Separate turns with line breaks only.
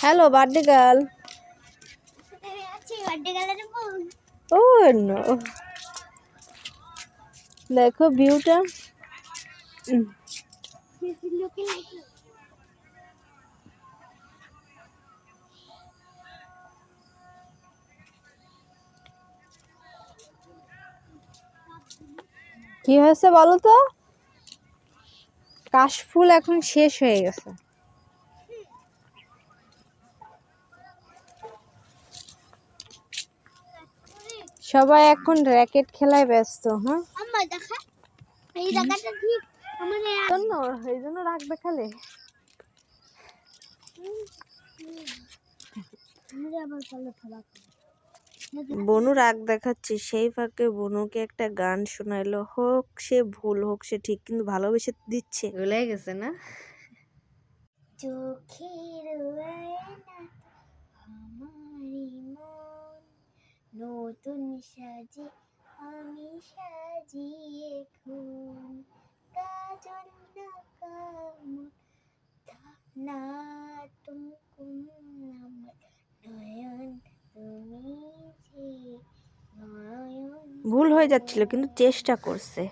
Hello birthday girl. Oh no, দেখো ভিউটা। কি হয়েছে বলো তো? কাশফুল এখন শেষ হয়ে গেছে। সবাই এখন র্যাকেট খেলায় ব্যস্ত। হ্যাঁ, এই জন্য রাখবে খেলে। বনু রাগ দেখাচ্ছে, সেই ফাঁকে বনুকে একটা গান শোনাইলো। হোক সে ভুল, হোক সে ঠিক, কিন্তু ভালোবেসে দিচ্ছে। ভুলে গেছে না? চোখের আমারি মন নতুন সাজে আমি সাজিয়ে খুন, কাজল না কামন না তুমকুম আমার নয়ন, তুমি যে নয়ন। ভুল হয়ে যাচ্ছিল কিন্তু চেষ্টা করছে।